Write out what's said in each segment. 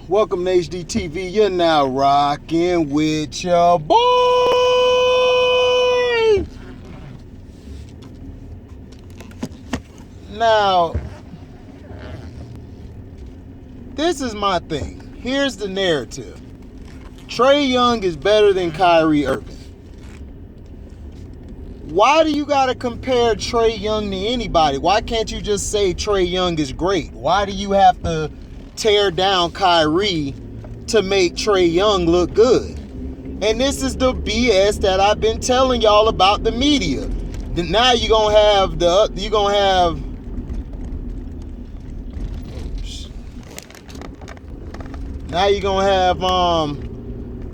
Welcome to HDTV. You're now rocking with your boy. Now, this is my thing. Here's the narrative. Trae Young is better than Kyrie Irving. Why do you gotta compare Trae Young to anybody? Why can't you just say Trae Young is great? Why do you have to tear down Kyrie to make Trae Young look good? And this is the BS that I've been telling y'all about the media. Now you're gonna have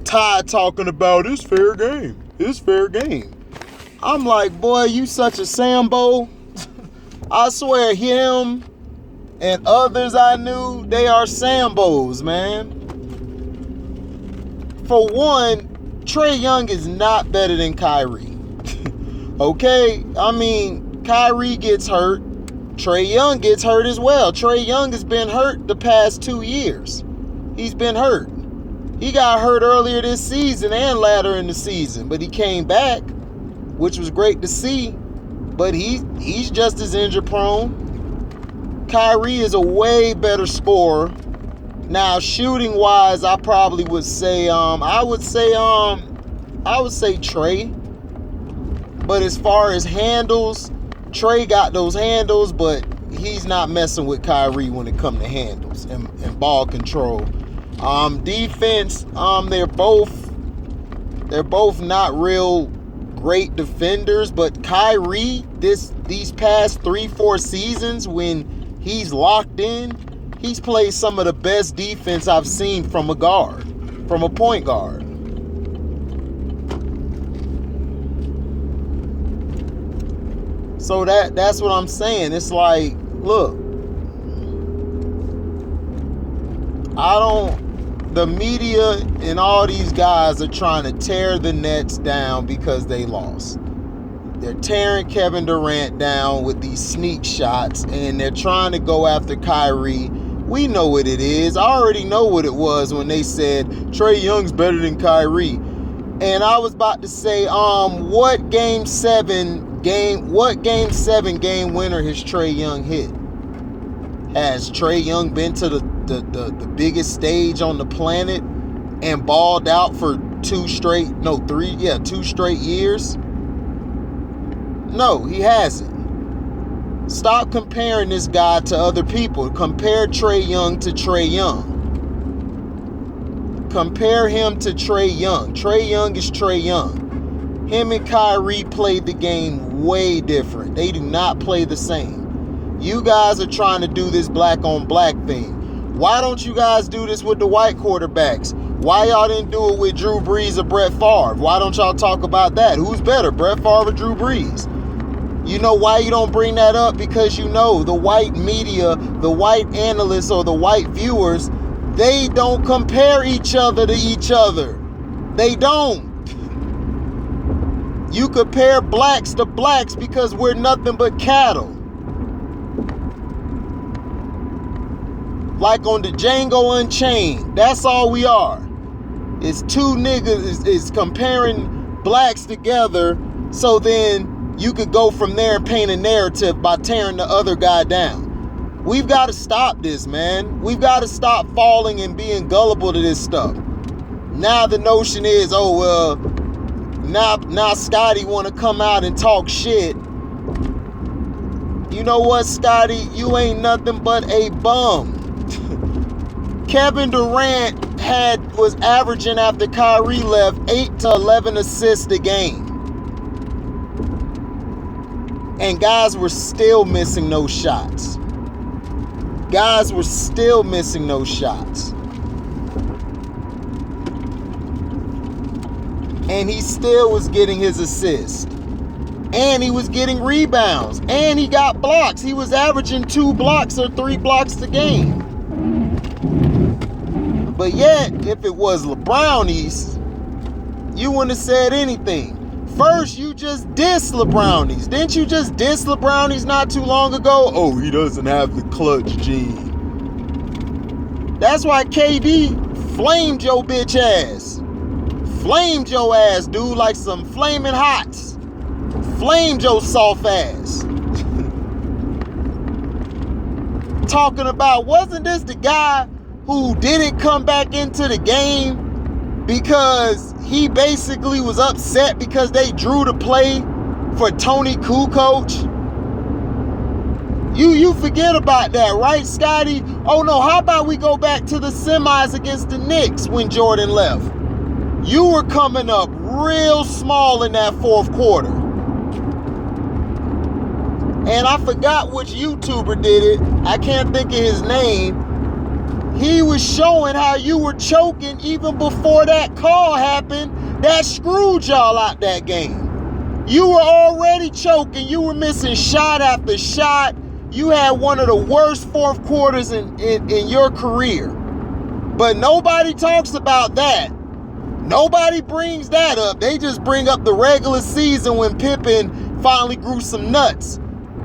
Ty talking about it's fair game. It's fair game. I'm like, boy, you such a Sambo. I swear, him and others I knew, they are Sambos, man. For one, Trae Young is not better than Kyrie. Okay? I mean, Kyrie gets hurt. Trae Young gets hurt as well. Trae Young has been hurt the past 2 years. He's been hurt. He got hurt earlier this season and later in the season, but he came back, which was great to see. But he's just as injury prone. Kyrie is a way better scorer. Now, shooting wise, I probably would say I would say Trae. But as far as handles, Trae got those handles, but he's not messing with Kyrie when it comes to handles and ball control. Defense, they're both not real great defenders, but Kyrie, these past 3-4 seasons when he's locked in, he's played some of the best defense I've seen from a point guard. So that's what I'm saying. It's like, look, the media and all these guys are trying to tear the Nets down because they lost. They're tearing Kevin Durant down with these sneak shots, and they're trying to go after Kyrie. We know what it is. I already know what it was when they said Trae Young's better than Kyrie. And I was about to say, what game 7 game winner has Trae Young hit? Has Trae Young been to the biggest stage on the planet and balled out for 2 straight years? No, he hasn't. Stop comparing this guy to other people. Compare Trae Young to Trae Young. Compare him to Trae Young. Trae Young is Trae Young. Him and Kyrie played the game way different. They do not play the same. You guys are trying to do this black on black thing. Why don't you guys do this with the white quarterbacks? Why y'all didn't do it with Drew Brees or Brett Favre? Why don't y'all talk about that? Who's better, Brett Favre or Drew Brees? You know why you don't bring that up? Because you know the white media, the white analysts, or the white viewers, they don't compare each other to each other. They don't. You compare blacks to blacks because we're nothing but cattle. Like on the Django Unchained, that's all we are. It's two niggas is comparing blacks together, so then you could go from there and paint a narrative by tearing the other guy down. We've got to stop this, man. We've got to stop falling and being gullible to this stuff. Now the notion is, now Scotty want to come out and talk shit. You know what, Scotty? You ain't nothing but a bum. Kevin Durant was averaging after Kyrie left 8 to 11 assists a game. And guys were still missing those shots. And he still was getting his assist. And he was getting rebounds. And he got blocks. He was averaging 2 blocks or 3 blocks a game. But yet, if it was LeBrownies, you wouldn't have said anything. First, you just diss LeBrownies. Didn't you just diss LeBrownies not too long ago? Oh, he doesn't have the clutch gene. That's why KD flamed your bitch ass. Flamed your ass, dude, like some flaming hots. Flamed your soft ass. Talking about, wasn't this the guy who didn't come back into the game because he basically was upset because they drew the play for Tony Kukoc? You forget about that, right, Scotty? Oh no, how about we go back to the semis against the Knicks when Jordan left? You were coming up real small in that fourth quarter. And I forgot which YouTuber did it. I can't think of his name. He was showing how you were choking even before that call happened that screwed y'all out that game. You were already choking. You were missing shot after shot. You had one of the worst fourth quarters in your career. But nobody talks about that. Nobody brings that up. They just bring up the regular season when Pippen finally grew some nuts.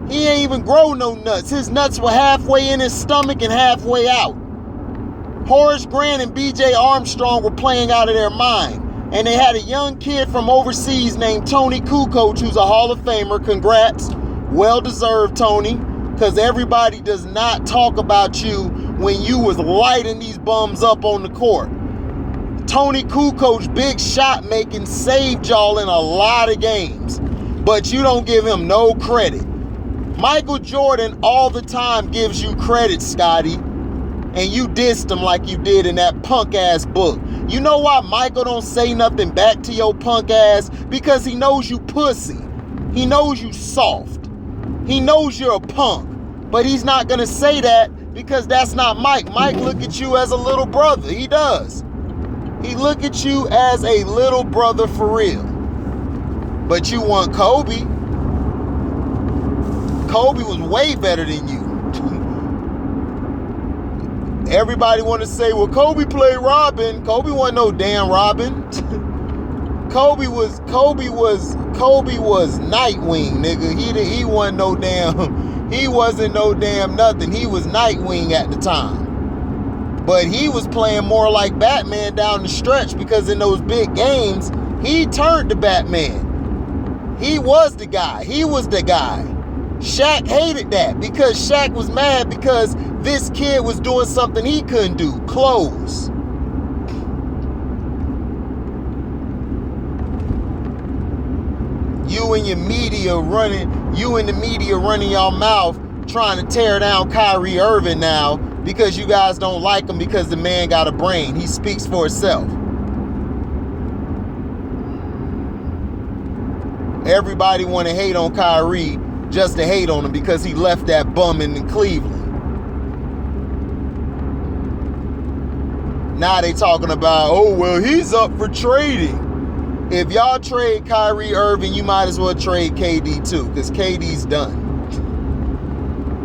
He ain't even grow no nuts. His nuts were halfway in his stomach and halfway out. Horace Grant and B.J. Armstrong were playing out of their mind. And they had a young kid from overseas named Tony Kukoc, who's a Hall of Famer. Congrats. Well-deserved, Tony. Because everybody does not talk about you when you was lighting these bums up on the court. Tony Kukoc, big shot making, saved y'all in a lot of games. But you don't give him no credit. Michael Jordan all the time gives you credit, Scotty. And you dissed him like you did in that punk ass book. You know why Michael don't say nothing back to your punk ass? Because he knows you pussy. He knows you soft. He knows you're a punk. But he's not gonna say that because that's not Mike. Mike look at you as a little brother. He does. He look at you as a little brother for real. But you want Kobe. Kobe was way better than you. Everybody want to say, well, Kobe played Robin. Kobe wasn't no damn Robin. Kobe was Nightwing, nigga. He wasn't no damn, he wasn't no damn nothing. He was Nightwing at the time. But he was playing more like Batman down the stretch because in those big games, he turned to Batman. He was the guy. He was the guy. Shaq hated that because Shaq was mad because this kid was doing something he couldn't do. Clothes. You and the media running your mouth trying to tear down Kyrie Irving now because you guys don't like him because the man got a brain. He speaks for himself. Everybody want to hate on Kyrie just to hate on him because he left that bum in Cleveland. Now they talking about, oh, well, he's up for trading. If y'all trade Kyrie Irving, you might as well trade KD too, because KD's done.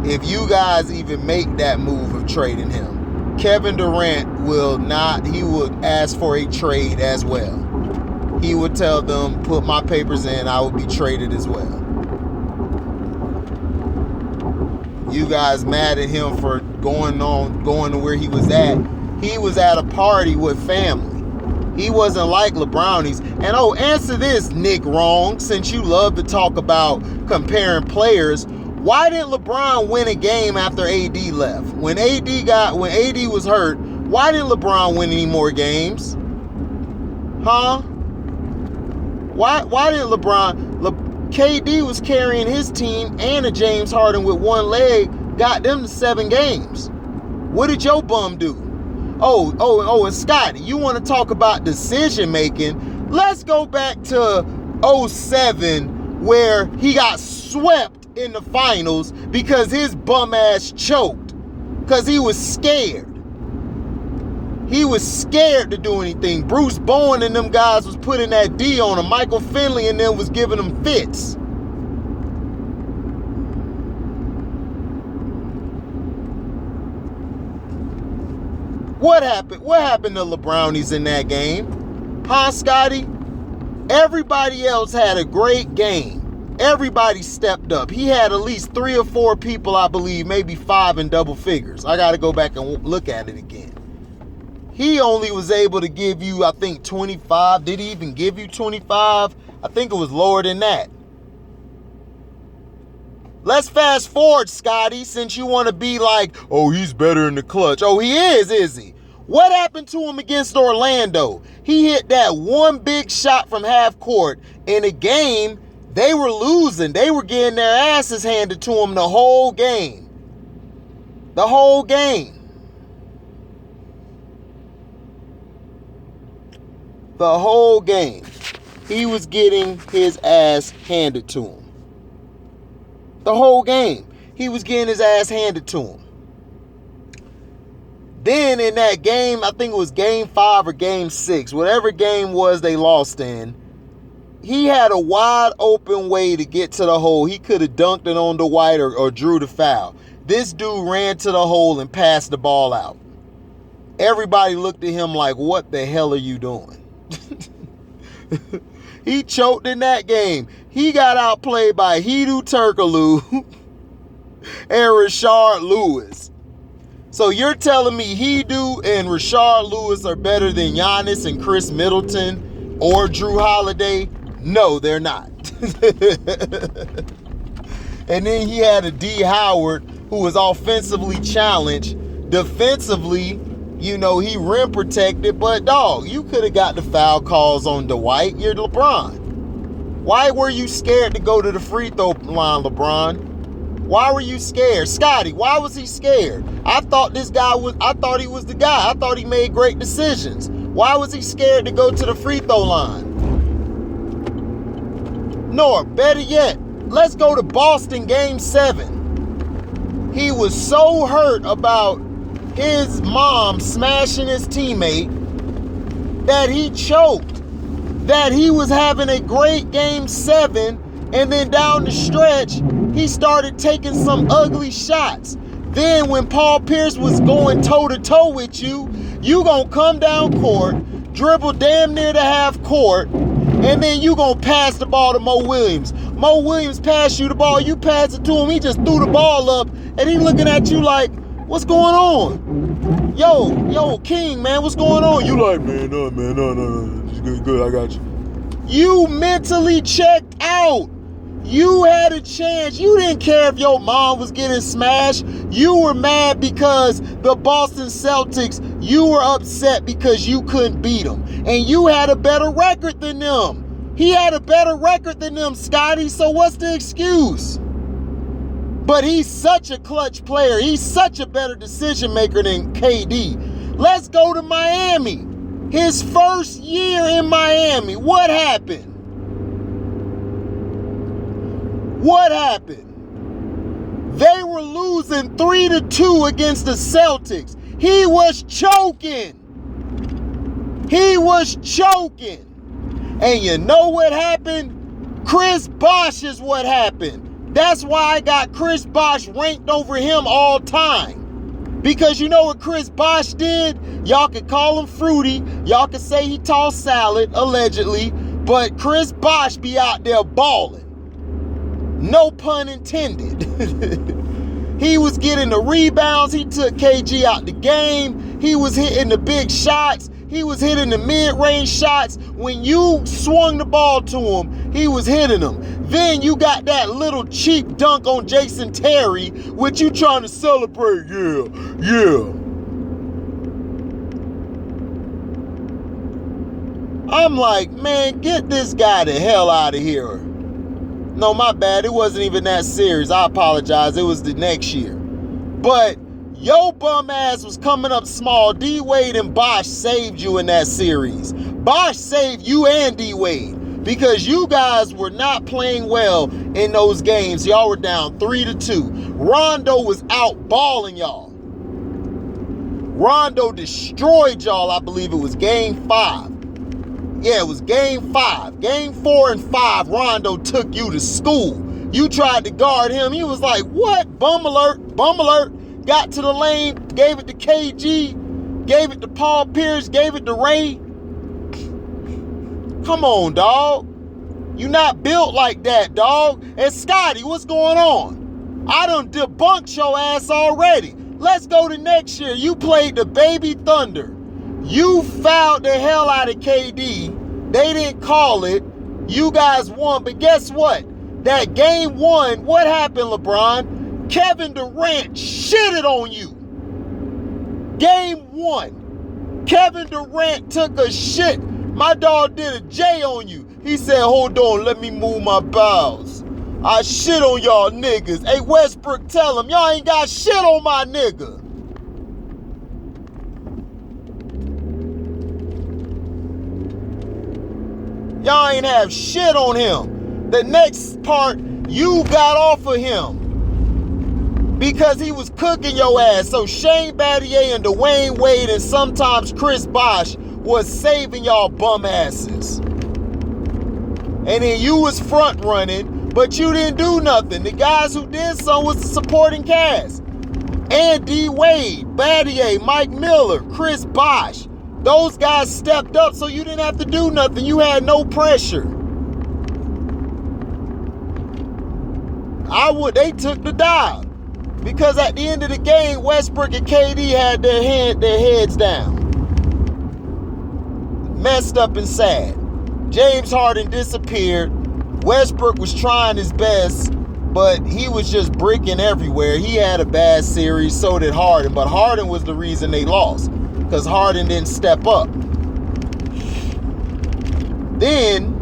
If you guys even make that move of trading him, Kevin Durant will not, he would ask for a trade as well. He would tell them, put my papers in, I will be traded as well. You guys mad at him for going to where he was at. He was at a party with family. He wasn't like LeBrownies. And oh, answer this, Nick Wrong, since you love to talk about comparing players. Why didn't LeBron win a game after AD left? When AD was hurt, why didn't LeBron win any more games? Huh? Why didn't KD was carrying his team and a James Harden with one leg, got them to 7 games. What did your bum do? Oh, and Scotty, you want to talk about decision making? Let's go back to 2007 where he got swept in the finals because his bum ass choked because he was scared. He was scared to do anything. Bruce Bowen and them guys was putting that D on him. Michael Finley and them was giving him fits. What happened? What happened to LeBrownies in that game? Huh, Scotty? Everybody else had a great game. Everybody stepped up. He had at least 3 or 4 people, I believe, maybe 5 in double figures. I got to go back and look at it again. he only was able to give you, I think, 25. Did he even give you 25? I think it was lower than that. Let's fast forward, Scotty, since you want to be like, oh, he's better in the clutch. Oh, he is he? What happened to him against Orlando? He hit that one big shot from half court. In a game, they were losing. They were getting their asses handed to him the whole game. The whole game. The whole game. He was getting his ass handed to him. The whole game. He was getting his ass handed to him. Then in that game, I think it was game 5 or game 6, whatever game was they lost in, he had a wide open way to get to the hole. He could have dunked it on Dwight or drew the foul. This dude ran to the hole and passed the ball out. Everybody looked at him like, what the hell are you doing? He choked in that game. He got outplayed by Hedo Turkoglu and Rashard Lewis. So you're telling me Hedo and Rashard Lewis are better than Giannis and Chris Middleton or Drew Holiday? No, they're not. And then he had a D. Howard who was offensively challenged. Defensively, you know, he rim protected, but dog, you could have got the foul calls on Dwight. You're LeBron. Why were you scared to go to the free throw line, LeBron? Why were you scared? Scotty, why was he scared? I thought he was the guy. I thought he made great decisions. Why was he scared to go to the free throw line? Nor, better yet, let's go to Boston game 7. He was so hurt about his mom smashing his teammate that he choked. That he was having a great game 7, and then down the stretch, he started taking some ugly shots. Then when Paul Pierce was going toe-to-toe with you, you gonna come down court, dribble damn near to half court, and then you gonna pass the ball to Mo Williams. Mo Williams passed you the ball, you pass it to him, he just threw the ball up, and he looking at you like, what's going on? Yo, King, man, what's going on? You like, man, no. Good, I got you. You mentally checked out. You had a chance. You didn't care if your mom was getting smashed. You were mad because the Boston Celtics, you were upset because you couldn't beat them. And you had a better record than them. He had a better record than them, Scotty, so what's the excuse? But he's such a clutch player. He's such a better decision maker than KD. Let's go to Miami. His first year in Miami. What happened? What happened? They were losing 3-2 against the Celtics. He was choking. He was choking. And you know what happened? Chris Bosh is what happened. That's why I got Chris Bosh ranked over him all time. Because you know what Chris Bosh did? Y'all could call him fruity. Y'all could say he tossed salad, allegedly. But Chris Bosh be out there balling. No pun intended. He was getting the rebounds. He took KG out the game. He was hitting the big shots. He was hitting the mid-range shots. When you swung the ball to him, he was hitting them. Then you got that little cheap dunk on Jason Terry, which you trying to celebrate. Yeah. I'm like, man, get this guy the hell out of here. No, my bad. It wasn't even that serious. I apologize. It was the next year. But your bum ass was coming up small. D-Wade and Bosh saved you in that series. Bosh saved you and D-Wade. Because you guys were not playing well in those games. Y'all were down 3-2. Rondo was out balling y'all. Rondo destroyed y'all. I believe it was game 5. Yeah, it was game 5. Game 4 and 5, Rondo took you to school. You tried to guard him. He was like, what? Bum alert. Got to the lane, gave it to KG, gave it to Paul Pierce, gave it to Ray. Come on, dog. You not built like that, dog. And Scotty, what's going on? I done debunked your ass already. Let's go to next year. You played the Baby Thunder. You fouled the hell out of KD. They didn't call it. You guys won. But guess what? That game one, what happened, LeBron? Kevin Durant shitted on you. Game one, Kevin Durant took a shit. My dog did a J on you. He said, hold on, let me move my bowels. I shit on y'all niggas. Hey, Westbrook, tell him, y'all ain't got shit on my nigga. Y'all ain't have shit on him. The next part, you got off of him because he was cooking your ass. So Shane Battier and Dwayne Wade and sometimes Chris Bosh was saving y'all bum asses. And then you was front running, but you didn't do nothing. The guys who did so was the supporting cast. Andy Wade, Battier, Mike Miller, Chris Bosh. Those guys stepped up so you didn't have to do nothing. You had no pressure. They took the dive. Because at the end of the game, Westbrook and KD had their heads down. Messed up and sad. James Harden disappeared. Westbrook was trying his best, but he was just bricking everywhere. He had a bad series, so did Harden. But Harden was the reason they lost, because Harden didn't step up. Then,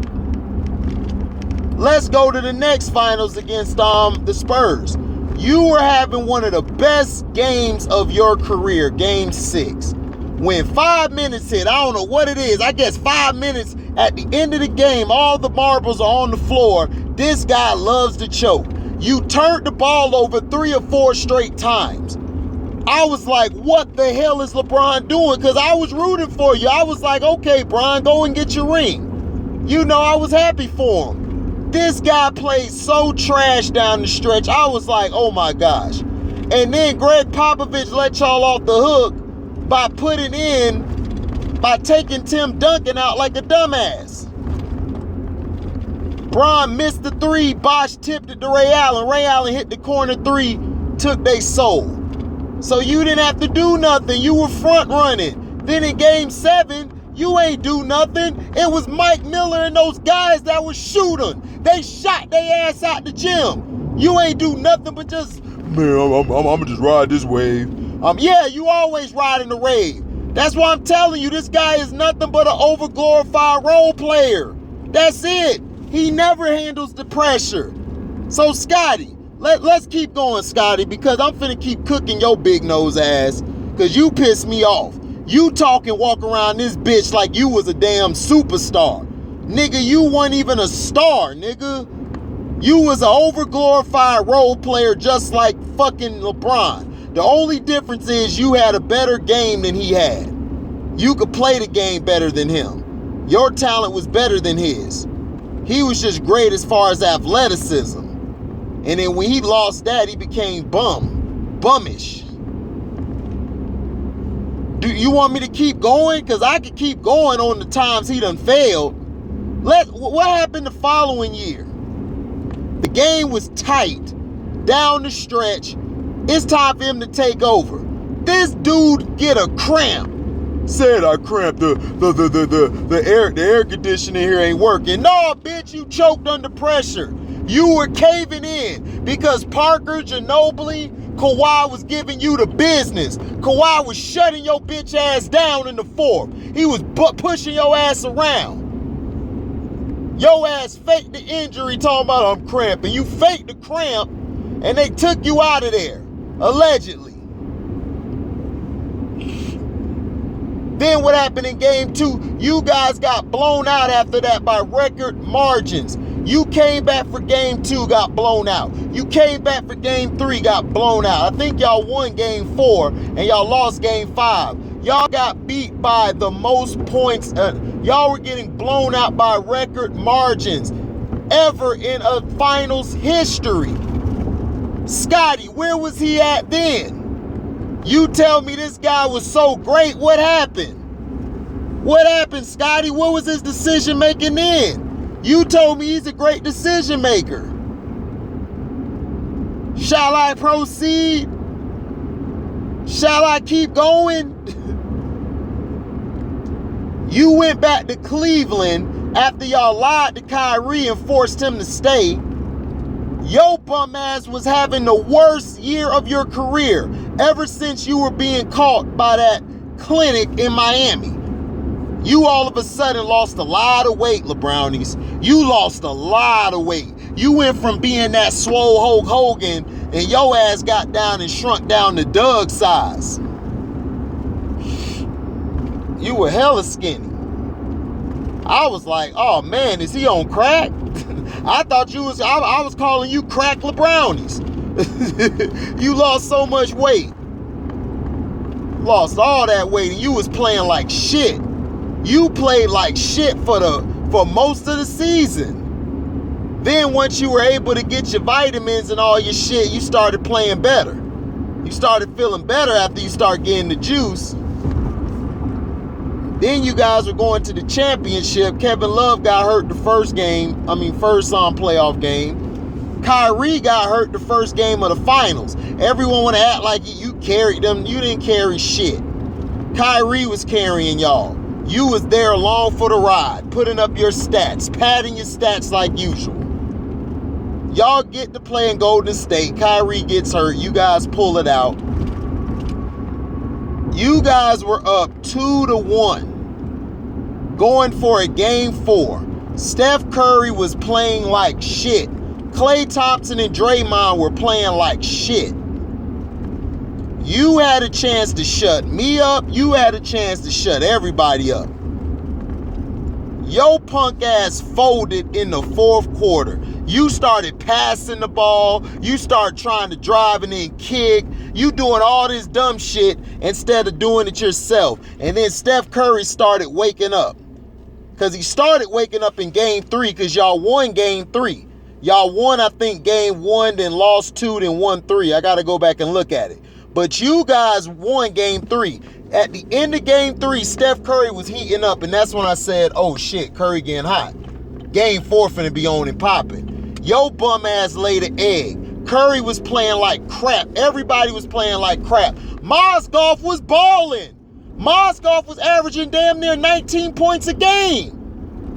let's go to the next finals against the Spurs. You were having one of the best games of your career, Game 6. When 5 minutes hit, I don't know what it is. I guess 5 minutes at the end of the game, all the marbles are on the floor. This guy loves to choke. You turned the ball over 3 or 4 straight times. I was like, what the hell is LeBron doing? Because I was rooting for you. I was like, okay, Bron, go and get your ring. You know, I was happy for him. This guy played so trash down the stretch. I was like, oh my gosh. And then Greg Popovich let y'all off the hook by taking Tim Duncan out like a dumbass. Bron missed the 3. Bosh tipped it to Ray Allen. Ray Allen hit the corner 3, took they soul. So you didn't have to do nothing. You were front running. Then in Game 7, you ain't do nothing. It was Mike Miller and those guys that was shooting. They shot their ass out the gym. You ain't do nothing but just, man, I'm gonna just ride this wave. Yeah, you always riding the wave. That's why I'm telling you, this guy is nothing but an overglorified role player. That's it. He never handles the pressure. So Scotty, let's keep going, Scotty, because I'm finna keep cooking your big nose ass, because you piss me off. You talk and walk around this bitch like you was a damn superstar. Nigga, you weren't even a star, nigga. You was an overglorified role player just like fucking LeBron. The only difference is you had a better game than he had. You could play the game better than him. Your talent was better than his. He was just great as far as athleticism. And then when he lost that, he became bummish. Do you want me to keep going? Because I could keep going on the times he done failed. What happened the following year? The game was tight. Down the stretch. It's time for him to take over. This dude get a cramp. Said I cramped. The air conditioning here ain't working. No, bitch, you choked under pressure. You were caving in because Parker, Ginobili, Kawhi was giving you the business. Kawhi was shutting your bitch ass down in the fourth. He was pushing your ass around. Your ass faked the injury talking about I'm cramping. You faked the cramp and they took you out of there, allegedly. Then what happened in Game 2? You guys got blown out after that by record margins. You came back for Game 2, got blown out. You came back for Game 3, got blown out. I think y'all won Game 4 and y'all lost Game 5. Y'all got beat by the most points. Y'all were getting blown out by record margins ever in a finals history. Scotty, where was he at then? You tell me this guy was so great. What happened? What happened, Scotty? What was his decision making then? You told me he's a great decision maker. Shall I proceed? Shall I keep going? You went back to Cleveland after y'all lied to Kyrie and forced him to stay. Your bum ass was having the worst year of your career ever since you were being caught by that clinic in Miami. You all of a sudden lost a lot of weight, LeBrownies. You lost a lot of weight. You went from being that swole Hulk Hogan and your ass got down and shrunk down to Doug size. You were hella skinny. I was like, oh man, is he on crack? I thought you was, I was calling you Crack LeBrownies. You lost so much weight. Lost all that weight and you was playing like shit. You played like shit for most of the season. Then once you were able to get your vitamins and all your shit, you started playing better. You started feeling better after you start getting the juice. Then you guys were going to the championship. Kevin Love got hurt the first playoff game. Kyrie got hurt the first game of the finals. Everyone want to act like you carried them. You didn't carry shit. Kyrie was carrying y'all. You was there along for the ride, putting up your stats, padding your stats like usual. Y'all get to play in Golden State. Kyrie gets hurt. You guys pull it out. You guys were up 2-1, going for a game 4. Steph Curry was playing like shit. Klay Thompson and Draymond were playing like shit. You had a chance to shut me up. You had a chance to shut everybody up. Your punk ass folded in the fourth quarter. You started passing the ball. You started trying to drive and then kick. You doing all this dumb shit instead of doing it yourself. And then Steph Curry started waking up. Because he started waking up in game 3 because y'all won game 3. Y'all won, I think, game 1, then lost 2, then won 3. I got to go back and look at it. But you guys won game 3. At the end of game 3, Steph Curry was heating up, and that's when I said, oh shit, Curry getting hot. Game 4 finna be on and popping. Yo bum ass laid an egg. Curry was playing like crap. Everybody was playing like crap. Mozgov was balling. Mozgov was averaging damn near 19 points a game.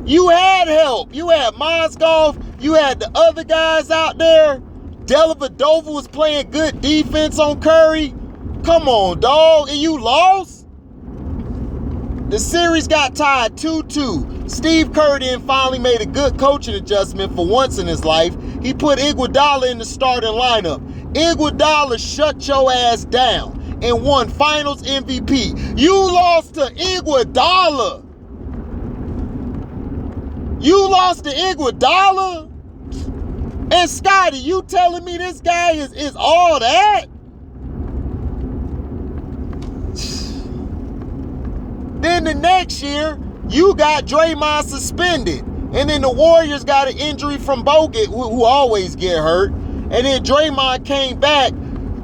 You had help. You had Mozgov. You had the other guys out there. Dellavedova was playing good defense on Curry. Come on, dog. And you lost? The series got tied 2-2. Steve Kerr then finally made a good coaching adjustment for once in his life. He put Iguodala in the starting lineup. Iguodala shut your ass down and won Finals MVP. You lost to Iguodala. You lost to Iguodala? And Scotty, you telling me this guy is all that? Then the next year, you got Draymond suspended. And then the Warriors got an injury from Bogut, who always get hurt. And then Draymond came back.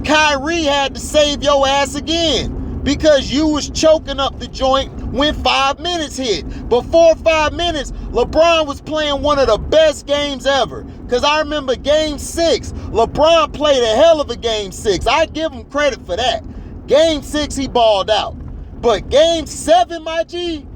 Kyrie had to save your ass again because you was choking up the joint when 5 minutes hit. Before 5 minutes, LeBron was playing one of the best games ever. Because I remember game 6, LeBron played a hell of a game 6. I give him credit for that. Game 6, he balled out. But game 7, my G,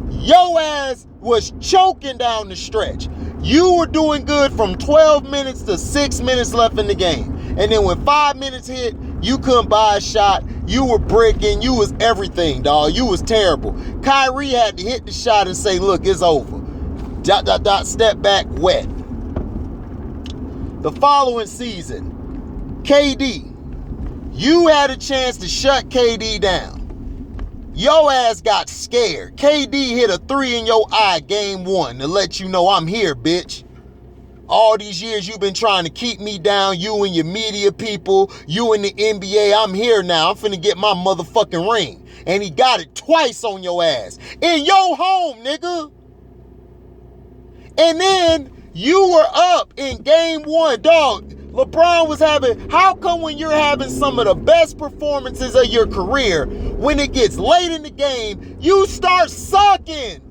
your ass was choking down the stretch. You were doing good from 12 minutes to 6 minutes left in the game. And then when 5 minutes hit, you couldn't buy a shot. You were bricking. You was everything, dog. You was terrible. Kyrie had to hit the shot and say, look, it's over. ... Step back, wet. The following season, KD, you had a chance to shut KD down. Your ass got scared. KD hit a 3 in your eye game 1 to let you know I'm here, bitch. All these years you've been trying to keep me down, you and your media people, you and the NBA, I'm here now. I'm finna get my motherfucking ring. And he got it twice on your ass. In your home, nigga. And then you were up in game 1, dog. LeBron was having, how come when you're having some of the best performances of your career, when it gets late in the game, you start sucking?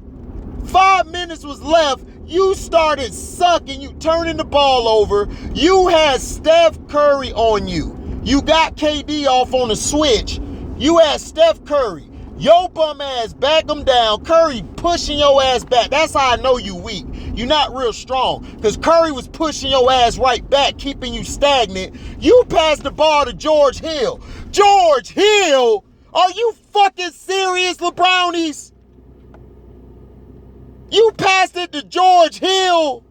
5 minutes was left, you started sucking, you turning the ball over. You had Steph Curry on you. You got KD off on the switch. You had Steph Curry. Yo bum ass back them down. Curry pushing your ass back. That's how I know you weak. You're not real strong. Because Curry was pushing your ass right back, keeping you stagnant. You passed the ball to George Hill. George Hill? Are you fucking serious, LeBrownies? You passed it to George Hill?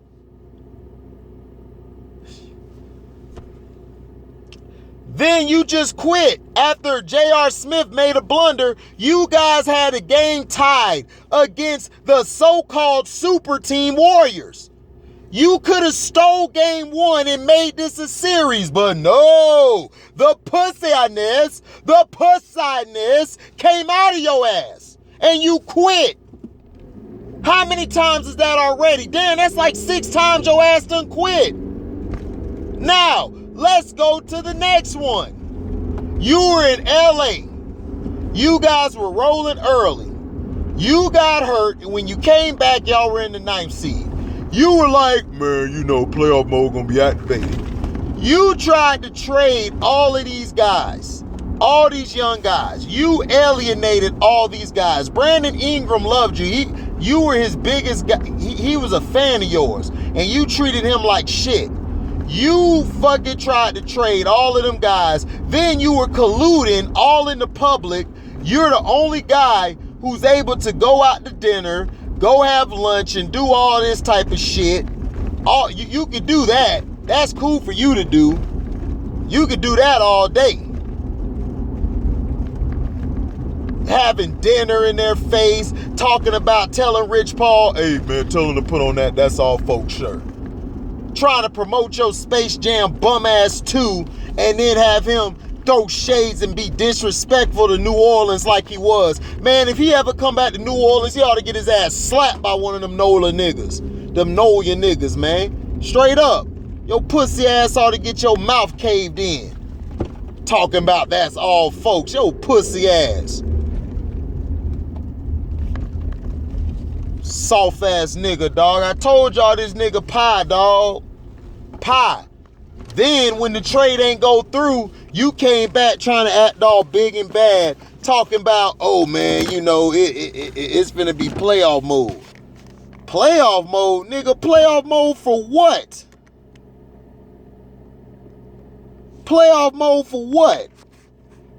Then you just quit after J.R. Smith made a blunder. You guys had a game tied against the so-called super team Warriors. You could have stole game one and made this a series, but no. The pussiness came out of your ass and you quit. How many times is that already? Damn, that's like 6 times your ass done quit. Now, let's go to the next one. You were in LA. You guys were rolling early. You got hurt, and when you came back, y'all were in the 9th seed. You were like, man, you know, playoff mode gonna be activated. You tried to trade all of these guys, all these young guys. You alienated all these guys. Brandon Ingram loved you. You were his biggest guy. He was a fan of yours, and you treated him like shit. You fucking tried to trade all of them guys. Then you were colluding all in the public. You're the only guy who's able to go out to dinner, go have lunch, and do all this type of shit. You could do that. That's cool for you to do. You could do that all day. Having dinner in their face, talking about telling Rich Paul, hey man, tell him to put on that That's All Folks shirt. Trying to promote your Space Jam bum ass 2 and then have him throw shades and be disrespectful to New Orleans like he was. Man, if he ever come back to New Orleans, he ought to get his ass slapped by one of them NOLA niggas. Them NOLA niggas, man. Straight up. Your pussy ass ought to get your mouth caved in. Talking about That's All Folks. Your pussy ass. Soft ass nigga, dog. I told y'all this nigga pie, dog. Pie. Then when the trade ain't go through, you came back trying to act all big and bad, talking about, oh man, you know, it's finna be playoff mode. Playoff mode? Nigga, playoff mode for what? Playoff mode for what?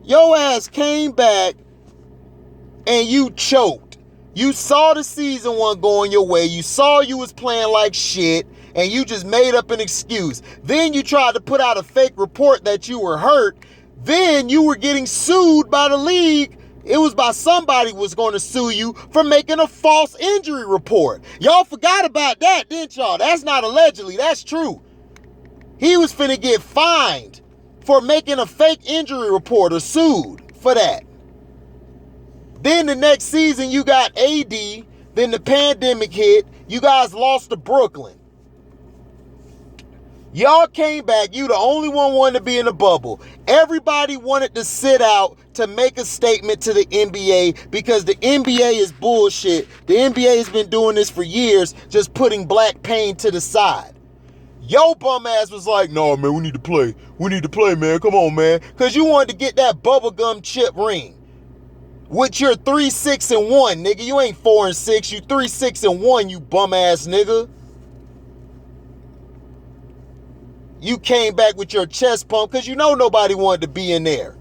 Your ass came back and you choked. You saw the season one going your way. You saw you was playing like shit, and you just made up an excuse. Then you tried to put out a fake report that you were hurt. Then you were getting sued by the league. It was by somebody was going to sue you for making a false injury report. Y'all forgot about that, didn't y'all? That's not allegedly. That's true. He was finna get fined for making a fake injury report or sued for that. Then the next season you got AD, then the pandemic hit, you guys lost to Brooklyn. Y'all came back, you the only one wanted to be in the bubble. Everybody wanted to sit out to make a statement to the NBA because the NBA is bullshit. The NBA has been doing this for years, just putting black pain to the side. Yo bum ass was like, no man, we need to play. We need to play, man, come on, man. Because you wanted to get that bubblegum chip ring. With your 3-6-1, nigga. You ain't 4-6. You 3-6-1, you bum ass nigga. You came back with your chest pump because you know nobody wanted to be in there.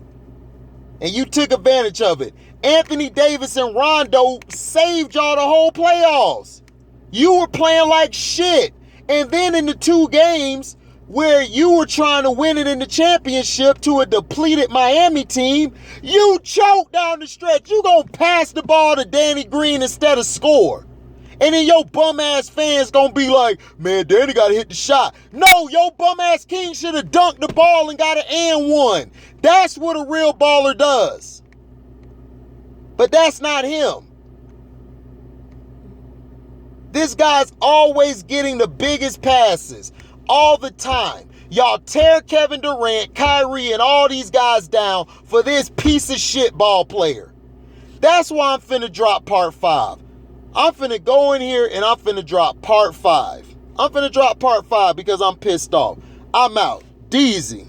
And you took advantage of it. Anthony Davis and Rondo saved y'all the whole playoffs. You were playing like shit. And then in the 2 games where you were trying to win it in the championship to a depleted Miami team, you choked down the stretch. You gonna pass the ball to Danny Green instead of score. And then your bum ass fans gonna be like, man, Danny gotta hit the shot. No, your bum ass King should have dunked the ball and got an and one. That's what a real baller does. But that's not him. This guy's always getting the biggest passes. All the time. Y'all tear Kevin Durant, Kyrie, and all these guys down for this piece of shit ball player. That's why I'm finna drop part 5. I'm finna go in here and I'm finna drop part 5. I'm finna drop part 5 because I'm pissed off. I'm out. Deezy.